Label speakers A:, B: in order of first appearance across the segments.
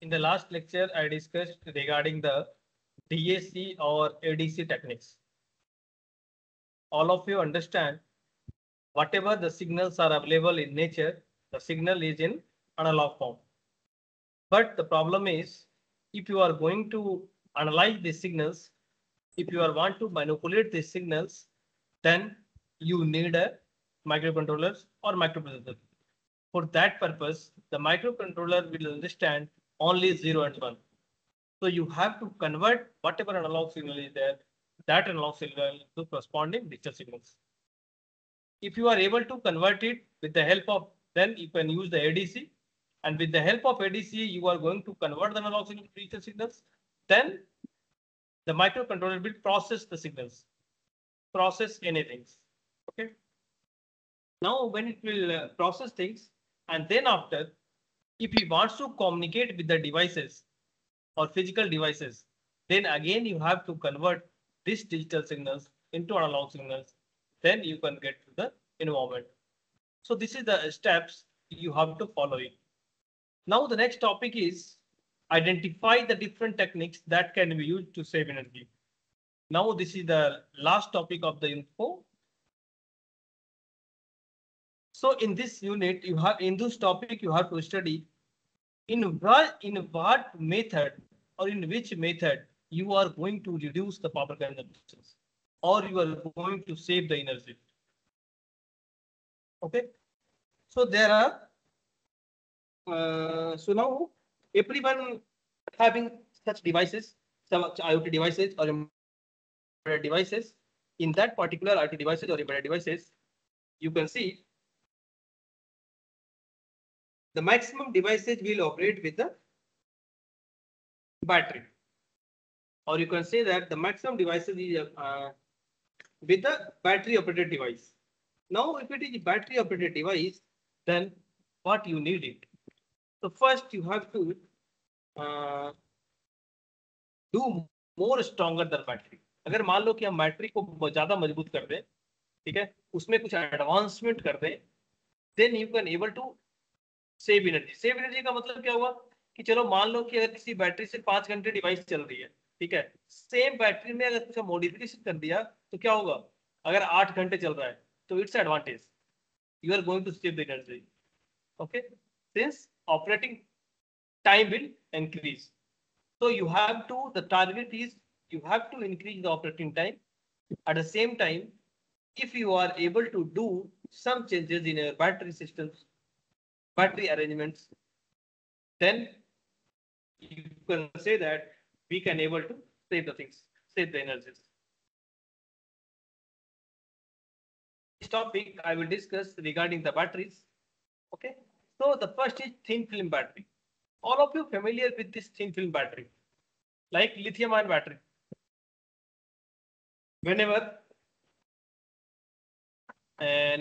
A: In the last lecture, I discussed regarding the DAC or ADC techniques. All of you understand whatever the signals are available in nature, the signal is in analog form. But the problem is, if you are going to analyze these signals, if you are want to manipulate these signals, then you need a microcontroller or microprocessor. For that purpose, the microcontroller will understand only 0 and 1. So you have to convert whatever analog signal is there, that analog signal to corresponding digital signals. If you are able to convert it with the help of, then you can use the ADC. And with the help of ADC, you are going to convert the analog signal to digital signals. Then the microcontroller will process the signals, process anything. Okay. Now, when it will process things, and then after, if it wants to communicate with the devices or physical devices, then again you have to convert these digital signals into analog signals. Then you can get to the environment. So this is the steps you have to follow it. Now the next topic is identify the different techniques that can be used to save energy. Now this is the last topic of the info. So in this unit, you have in this topic you have to study in what method or in which method you are going to reduce the power consumption or you are going to save the energy. Okay, so there are so now everyone having such devices, such IoT devices or embedded devices. In that particular IoT devices or embedded devices, you can see the maximum devices will operate with the battery, or you can say that the maximum devices is with the battery operated device. Now, if it is a battery operated device, then what you need it? So first you have to do more stronger than battery. अगर मान लो कि हम battery को ज्यादा मजबूत कर दें, ठीक है, उसमें कुछ एडवांसमेंट कर दें, then you can able to save energy. Save energy का मतलब क्या हुआ कि चलो मान लो कि अगर किसी बैटरी से 5 घंटे डिवाइस चल रही है, ठीक है, सेम बैटरी में अगर कुछ मॉडिफिकेशन कर दिया तो क्या होगा, अगर 8 घंटे चल रहा है तो it's advantage, you are going to save the energy. Okay, since operating time will increase, so you have to, the target is you have to increase the operating time. At the same time, if you are able to do some changes in your battery systems, battery arrangements, then you can say that we can able to save the things, save the energies. This topic I will discuss regarding the batteries. Okay, so the first is thin film battery. All of you familiar with this thin film battery, like lithium ion battery. Whenever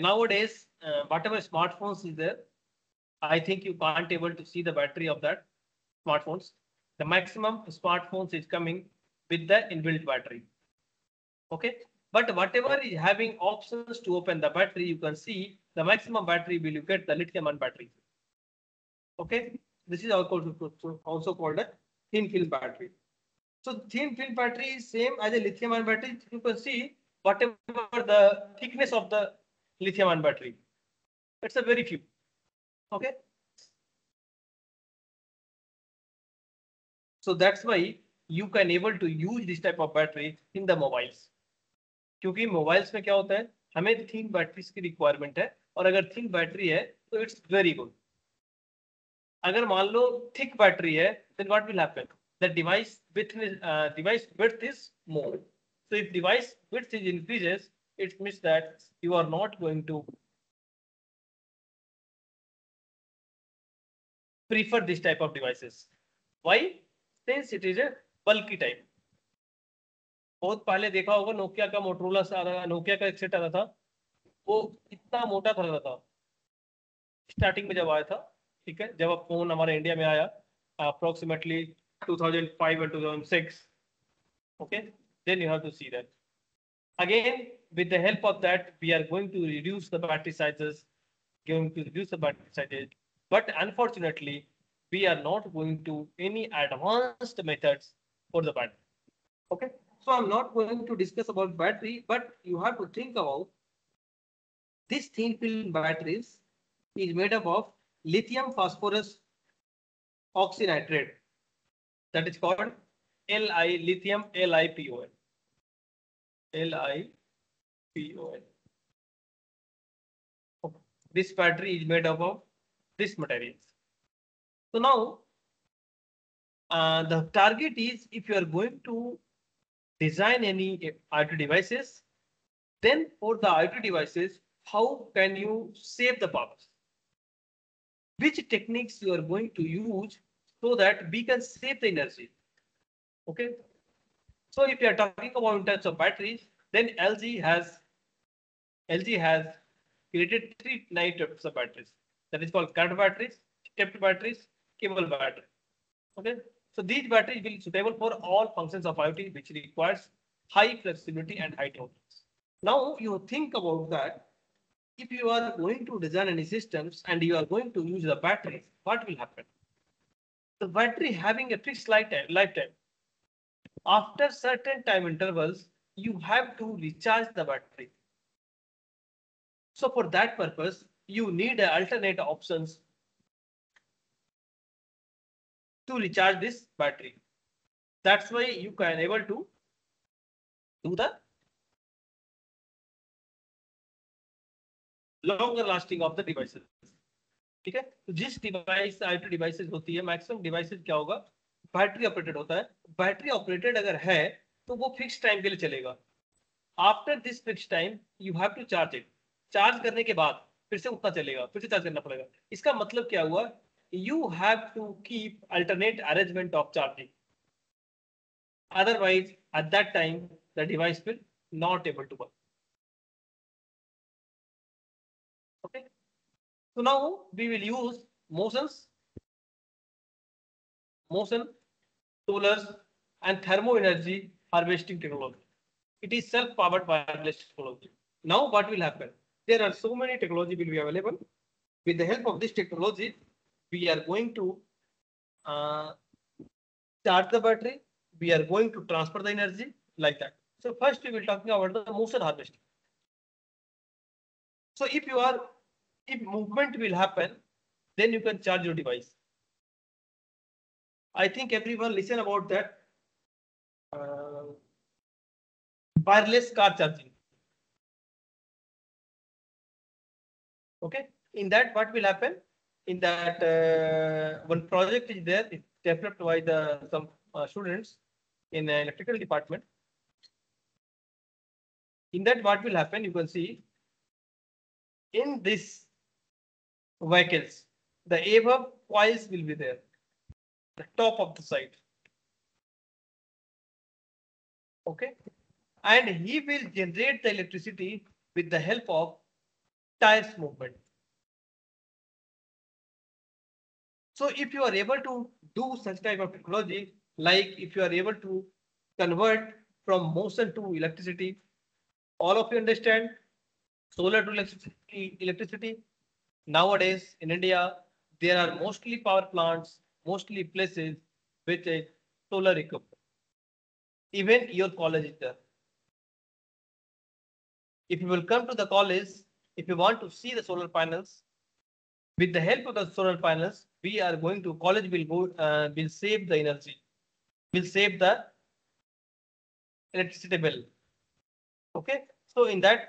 A: nowadays whatever smartphones is there, I think you can't able to see the battery of that smartphones. The maximum smartphones is coming with the inbuilt battery. Okay, but whatever is having options to open the battery, you can see the maximum battery will you get the lithium ion battery. Okay, this is also called a thin film battery. So thin film battery is same as a lithium ion battery. You can see whatever the thickness of the lithium ion battery, it's a very few. Okay, so that's why you can able to use this type of battery in the mobiles. क्योंकि mobiles में क्या होता है, हमें thin batteries की requirement है, और अगर थिन बैटरी है तो इट्स वेरी गुड. अगर मान लो थिक बैटरी है, then what will happen? The device width is more. So if device width is increases, it means that you are not going to prefer this type of devices. Why? Since it is a bulky type. बहुत पहले देखा होगा Nokia का Motorola से Nokia का एक set आता था, वो इतना मोटा था स्टार्टिंग में जब आया था, ठीक है, जब फोन हमारे इंडिया में आया approximately 2005 and 2006. Okay, then you have to see that again with the help of that we are going to reduce the battery sizes, but unfortunately We are not going to any advanced methods for the battery. Okay. So I'm not going to discuss about battery, but you have to think about this thin film batteries is made up of lithium phosphorus oxynitride. That is called Li lithium LiPoN. LiPoN. Okay. This battery is made up of this materials. So now the target is if you are going to design any IoT devices, then for the IoT devices, how can you save the power? Which techniques you are going to use so that we can save the energy? Okay. So if you are talking about in terms of batteries, then LG has created three types of batteries. That is called current batteries, stepped batteries, cable battery. Okay. So these batteries will be suitable for all functions of IoT which requires high flexibility and high tolerance. Now you think about that. If you are going to design any systems and you are going to use the batteries, what will happen? The battery having a fixed lifetime. After certain time intervals, you have to recharge the battery. So for that purpose, you need alternate options to recharge this battery. That's why you can able to do the longer lasting of the devices. ठीक है, तो जिस device IoT devices होती है, maximum devices क्या होगा, battery operated होता है. बैटरी ऑपरेटेड अगर है तो वो फिक्स टाइम के लिए चलेगा. After this fix time you have to charge it. Charge करने के बाद फिर से उतना चलेगा, फिर से चार्ज करना पड़ेगा. इसका मतलब क्या हुआ, you have to keep alternate arrangement of charging. Otherwise, at that time, the device will not able to work. Okay. So now we will use motion, solars, and thermo energy harvesting technology. It is self-powered wireless technology. Now what will happen? There are so many technology will be available. With the help of this technology, we are going to charge the battery. We are going to transfer the energy like that. So first we will talking about the motion harvesting. So if movement will happen, then you can charge your device. I think everyone listen about that wireless car charging. Okay, in that what will happen? In that one project is there, it's developed by some students in the electrical department. In that what will happen? You can see in this vehicles, the above coils will be there, the top of the side. Okay, and he will generate the electricity with the help of tires movement. So if you are able to do such type of technology, like if you are able to convert from motion to electricity, all of you understand solar to electricity. Nowadays in India, there are mostly power plants, mostly places with a solar equipment. Even your college is there. If you will come to the college, if you want to see the solar panels, with the help of the solar panels, we are going to college will go will save the energy, will save the electricity bill. Okay, so in that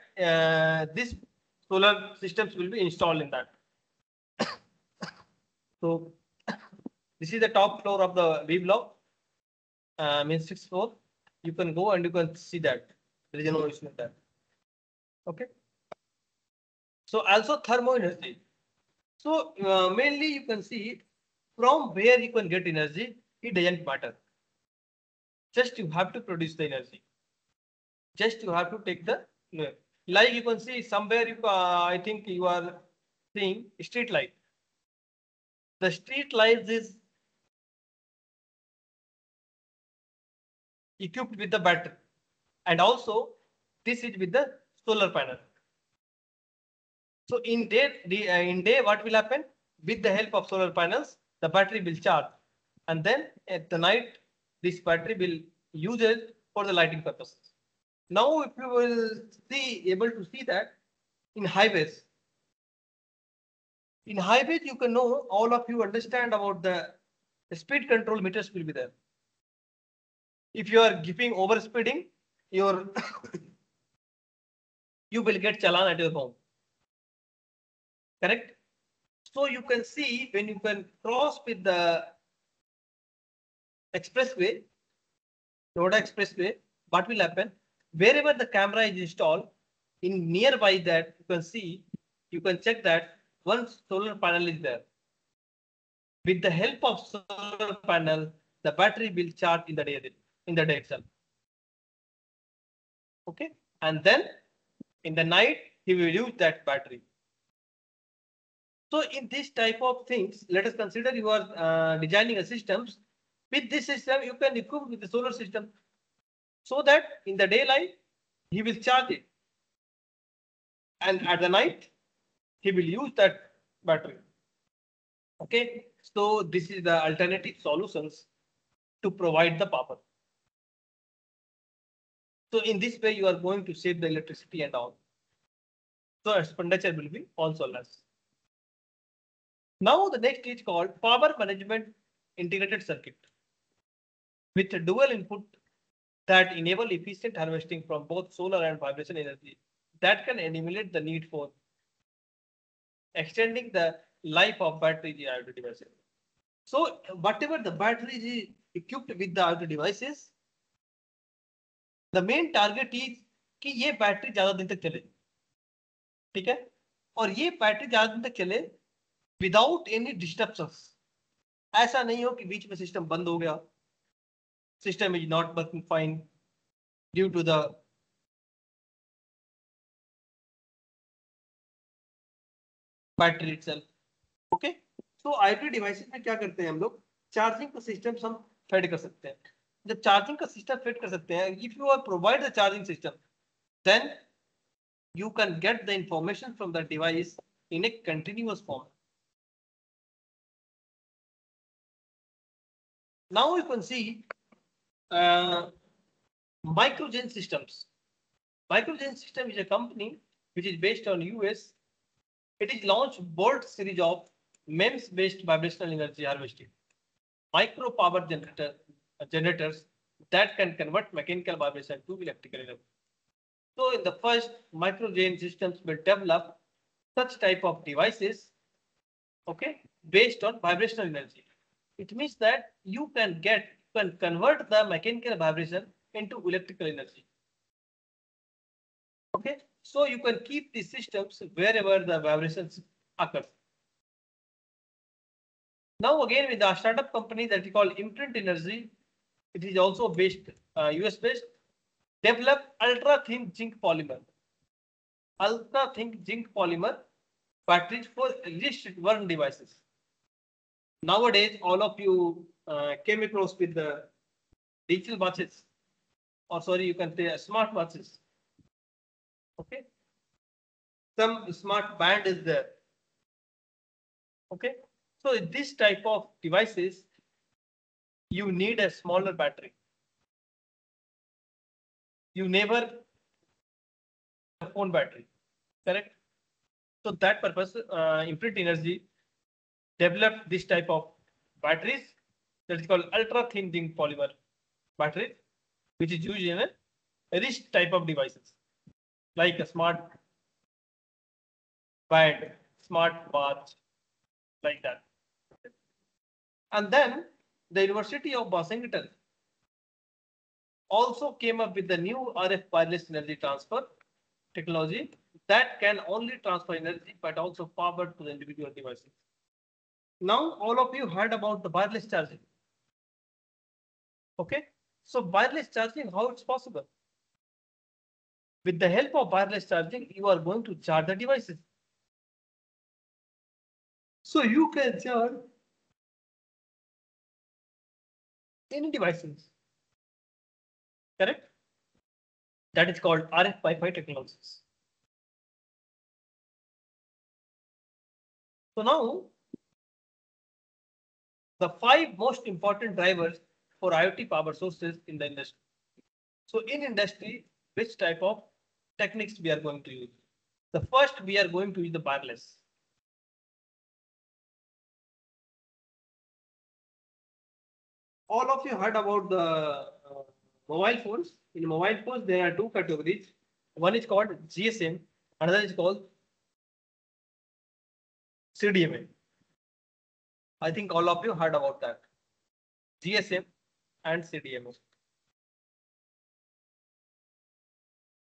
A: this solar systems will be installed in that. So this is the top floor of the V block, means 6th floor. You can go and you can see that there is no issue with that. Okay. So also thermo energy. So mainly you can see from where you can get energy, it doesn't matter. Just you have to produce the energy. Just you have to take the, like you can see somewhere you I think you are seeing street light. The street light is equipped with the battery, and also this is with the solar panel. So in day what will happen with the help of solar panels? the battery will charge, and then at the night, this battery will use it for the lighting purposes. Now, if you will able to see that in highways, you can know, all of you understand about the speed control meters will be there. If you are giving over speeding, your you will get challan at your home. Correct? So you can see when you can cross with the expressway, Noida expressway, what will happen? Wherever the camera is installed, in nearby that you can see, you can check that one solar panel is there. With the help of solar panel, the battery will charge in the day itself. Okay, and then in the night he will use that battery. So in this type of things, let us consider you are designing a systems. With this system, you can equip with the solar system, so that in the daylight he will charge it, and at the night he will use that battery. Okay, so this is the alternative solutions to provide the power. So in this way, you are going to save the electricity and all. So expenditure will be also less. Now the next is called power management integrated circuit with dual input that enable efficient harvesting from both solar and vibration energy that can eliminate the need for extending the life of battery IoT devices. So whatever the battery is equipped with the IoT devices, the main target is कि ये battery ज्यादा दिन तक चले, ठीक है, और ये बैटरी ज्यादा दिन तक चले विदाउट एनी डिस्टर्बंस. ऐसा नहीं हो कि बीच में सिस्टम बंद हो गया, system is not working fine due to the battery itself. Okay, तो आईटी डिवाइसेस में क्या करते हैं हम लोग, चार्जिंग का सिस्टम हम फेड कर सकते हैं. जब चार्जिंग का सिस्टम फिट कर सकते हैं, if you are provide the charging system, then you can get the information from the device in a continuous form. Now you can see Microgen Systems. Microgen System is a company which is based on US. It is launched bold series of MEMS based vibrational energy harvesting micro power generators that can convert mechanical vibration to electrical energy. So in the first, Microgen Systems will develop such type of devices, okay, based on vibrational energy. It means that you can convert the mechanical vibration into electrical energy. Okay, so you can keep these systems wherever the vibrations occur. Now again with the startup company that we call Imprint Energy, it is also based US based, develop ultra thin zinc polymer batteries for wrist worn devices. Nowadays, all of you came across with the digital watches, or sorry, you can say smart watches. Okay, some smart band is there. Okay, so this type of devices, you need a smaller battery. You never a phone battery, correct? So that purpose, Imprint Energy developed this type of batteries that is called ultra thin zinc polymer batteries, which is used in a wrist type of devices like a smart band, smart watch, like that. And then the University of Washington also came up with the new RF wireless energy transfer technology that can only transfer energy but also power to the individual devices. Now all of you heard about the wireless charging. Okay, so wireless charging, how it's possible? With the help of wireless charging, you are going to charge the devices. So you can charge any devices, correct? That is called RF Wi-Fi technologies. So now the 5 most important drivers for IoT power sources in the industry. So in industry, which type of techniques we are going to use? The first, we are going to use the wireless. All of you heard about the mobile phones. In mobile phones, there are two categories. One is called GSM, another is called CDMA. I think all of you heard about that. GSM and CDMA.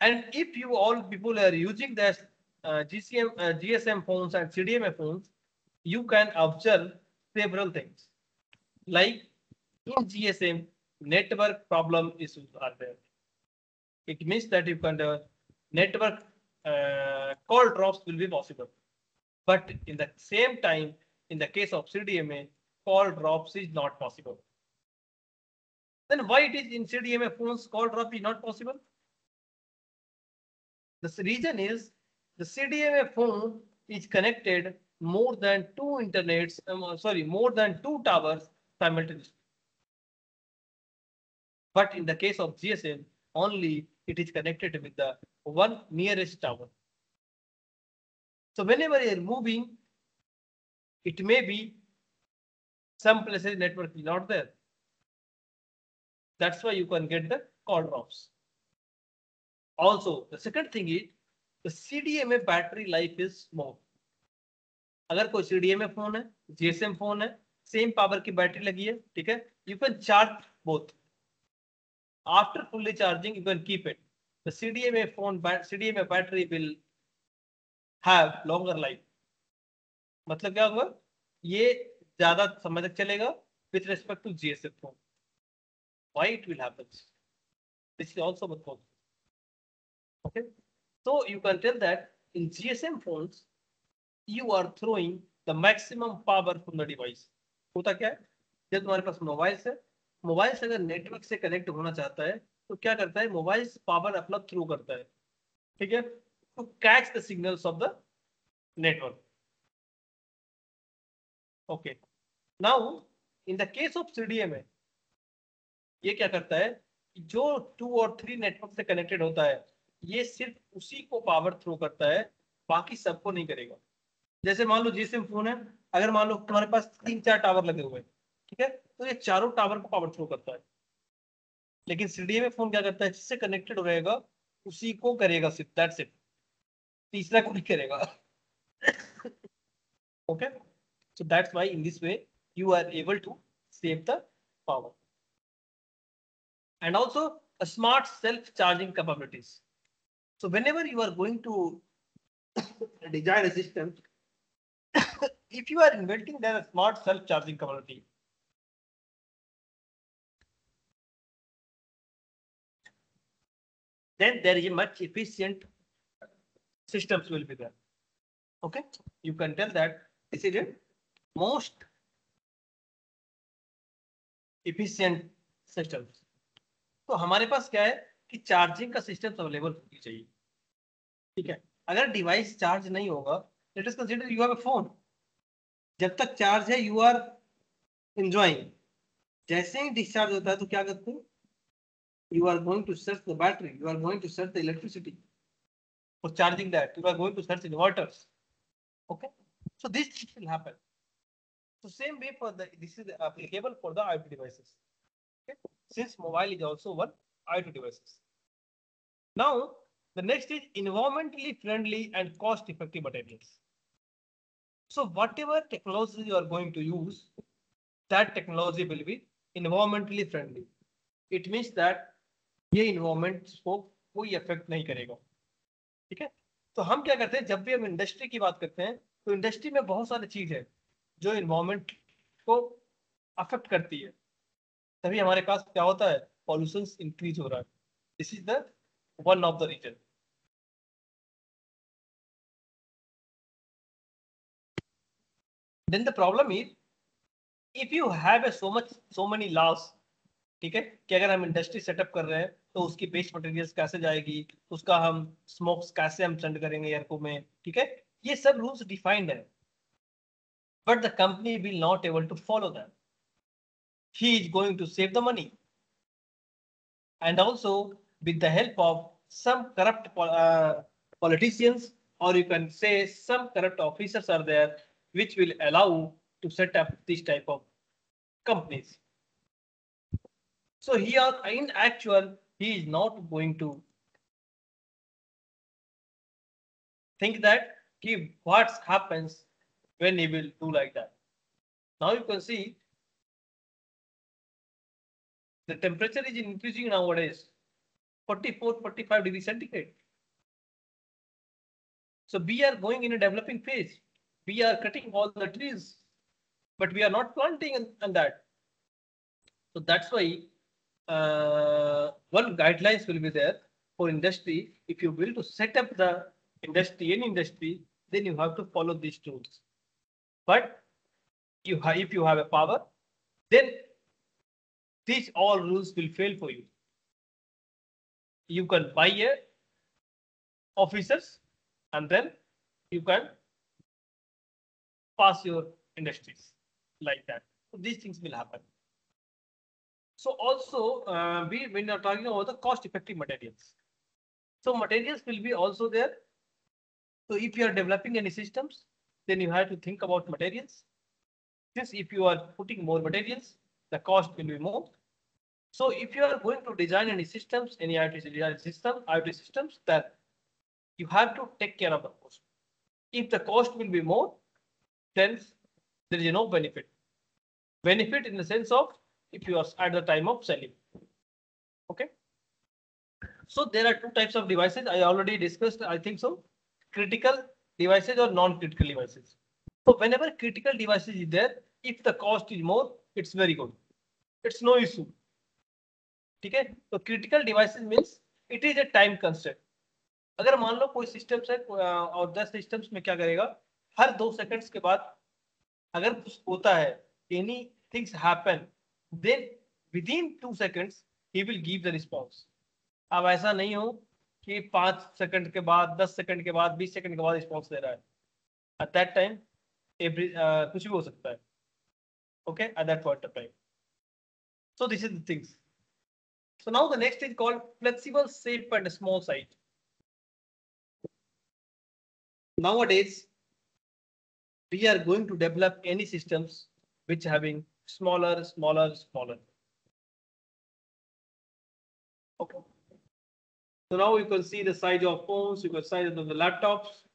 A: And if you all people are using the GSM phones and CDMA phones, you can observe several things. Like in GSM, network problem issues are there. It means that you can network call drops will be possible. But in the same time, in the case of CDMA, call drops is not possible. Then why it is in CDMA phones call drop is not possible? The reason is the CDMA phone is connected more than two internets, more than two towers simultaneously. But in the case of GSM, only it is connected with the one nearest tower. So whenever you are moving, it may be some places network is not there. That's why you can get the call drops. Also, the second thing is the CDMA battery life is small. अगर कोई CDMA phone है, GSM phone है, same power की battery लगी है, ठीक है, you can charge both. After fully charging, you can keep it. The CDMA battery will have longer life. मतलब क्या होगा? ये ज्यादा समय तक चलेगा with respect to GSM phone. Why it will happen? This is also one problem. Okay, so you can tell that in GSM phones, you are throwing the maximum power from the device. होता क्या है? जब तुम्हारे पास mobile से अगर network से connect होना चाहता है तो क्या करता है? मोबाइल पावर अपना थ्रू करता है, ठीक है, to catch the signals of the network. Okay, now in the case of CDMA, ये क्या करता है? जो 2 और 3 नेटवर्क से कनेक्टेड होता है, ये सिर्फ उसी को पावर थ्रो करता है, बाकी सबको नहीं करेगा. जैसे मान लो GSM फोन है, अगर मान लो तुम्हारे पास 3-4 टावर लगे हुए हैं, ठीक है, तो ये चारों टावर को पावर थ्रो करता है. लेकिन CDMA फोन क्या करता है? जिससे कनेक्टेड रहेगा उसी को करेगा सिर्फ, दैट्स इट, तीसरा को नहीं करेगा. Okay, so that's why in this way you are able to save the power. And also a smart self-charging capabilities. So whenever you are going to design a system, if you are inventing there a smart self-charging capability, then there is a much efficient systems will be there. Okay, you can tell that this is a most efficient systems. तो हमारे पास क्या है कि charging का system available होनी चाहिए, ठीक है. अगर डिवाइस चार्ज नहीं होगा, let us consider you have a phone, जब तक चार्ज है यू आर एंजॉयिंग, जैसे ही डिस्चार्ज होता है तो क्या करते हैं? You are going to search the battery, you are going to search the electricity for charging that, you are going to search inverters. Okay, so this will happen. So same way for this is applicable for the IoT devices. Okay, since mobile is also one IoT devices. Now the next is environmentally friendly and cost-effective materials. So whatever technology you are going to use, that technology will be environmentally friendly. It means that ये environment को कोई affect नहीं करेगा, ठीक है. तो हम क्या करते हैं, जब भी हम इंडस्ट्री की बात करते हैं तो इंडस्ट्री में बहुत सारी चीज है जो इन्वायरमेंट को अफेक्ट करती है, तभी हमारे पास क्या होता है? पॉल्यूशन इंक्रीज हो रहा है. This is the one of the reason. Then the problem is if you have so many loss, ठीक है, कि अगर हम इंडस्ट्री सेटअप कर रहे हैं तो उसकी वेस्ट मटेरियल्स कैसे जाएगी, उसका हम स्मोक्स कैसे हम सेंड करेंगे एयर को में, ठीक है, ये सब रूल्स डिफाइंड है, but the company will not able to follow that. he is going to save the money. And also with the help of some corrupt politicians, or you can say some corrupt officers are there, which will allow to set up this type of companies. So here in actual, he is not going to think that what happens when he will do like that. Now you can see the temperature is increasing nowadays, 44, 45 degrees centigrade. So we are going in a developing phase. We are cutting all the trees, but we are not planting on that. So that's why one guidelines will be there for industry. If you will to set up the industry, any industry, then you have to follow these rules. But if you have a power, then these all rules will fail for you. You can buy a officers and then you can pass your industries like that. So these things will happen. So also when are talking about the cost effective materials. So materials will be also there. So if you are developing any systems, then you have to think about materials. Since if you are putting more materials, the cost will be more. So if you are going to design any systems, any IoT design system, IoT systems, that you have to take care of the cost. If the cost will be more, then there is no benefit. Benefit in the sense of if you are at the time of selling. Okay. So there are two types of devices. I already discussed, I think so. Critical devices or non-critical devices. So whenever critical devices is there, if the cost is more, it's very good. It's no issue. Okay. So critical devices means it is a time constraint. अगर मान लो कोई systems है और 10 systems में क्या करेगा, हर 2 seconds के बाद अगर कुछ होता है, any things happen, then within 2 seconds ही विल गिव द रिस्पॉन्स. अब ऐसा नहीं हो कि 5 सेकंड के बाद, 10 सेकंड के बाद, 20 सेकंड के बाद रिस्पॉन्स दे रहा है. एट दैट टाइम कुछ भी हो सकता है. Okay, at that point of time. So this is the things. So now the next is called flexible, safe and small site. Nowadays, we are going to develop any systems which having smaller. Okay. So now you can see the size of phones, you can see the size of the laptops.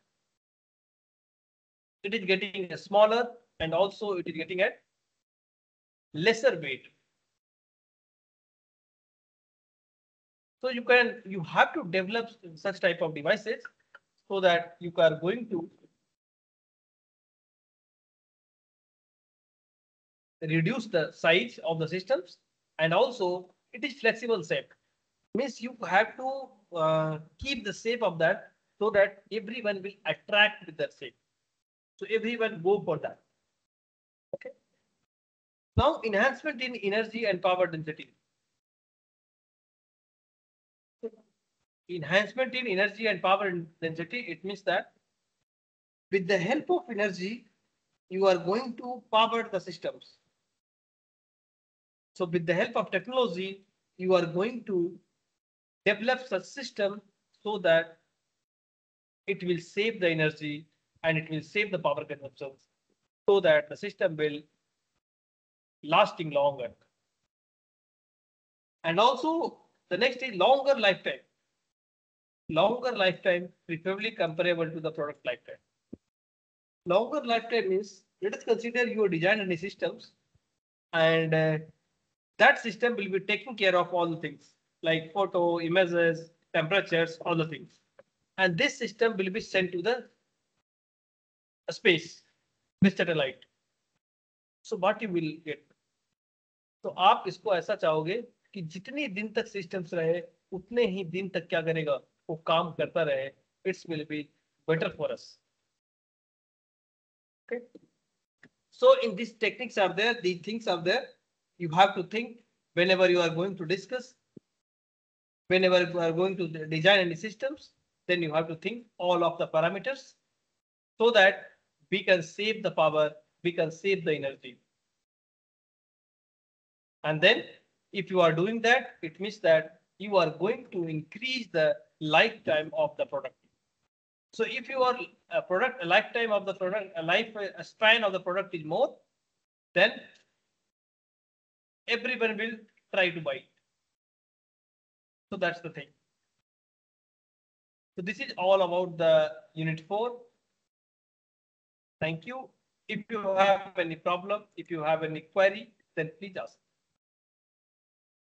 A: It is getting smaller and also it is getting at lesser weight. So you have to develop such type of devices so that you are going to reduce the size of the systems, and also it is flexible shape. Means you have to keep the shape of that so that everyone will attract with that shape. So everyone go for that. Okay. Now enhancement in energy and power density. Enhancement in energy and power density, it means that with the help of energy, you are going to power the systems. So with the help of technology, you are going to develop such system so that it will save the energy and it will save the power consumption so that the system will lasting longer. And also the next is longer lifetime. Longer lifetime preferably comparable to the product lifetime. Longer lifetime means, let us consider you design any systems and that system will be taking care of all the things like photo, images, temperatures, all the things. And this system will be sent to the space with satellite. So what you will get? तो आप इसको ऐसा चाहोगे कि जितनी दिन तक systems रहे उतने ही दिन तक क्या करेगा, वो काम करता रहे. It's will be better for us. Okay. So in these techniques are there, these things are there. You have to think whenever you are going to discuss, whenever you are going to design any systems, then you have to think all of the parameters so that we can save the power, we can save the energy. And then if you are doing that, it means that you are going to increase the lifetime of the product. So if your product lifetime of the product, a span of the product is more, then everyone will try to buy it. So that's the thing. So this is all about the unit 4. Thank you. If you have any problem, if you have any query, then please ask.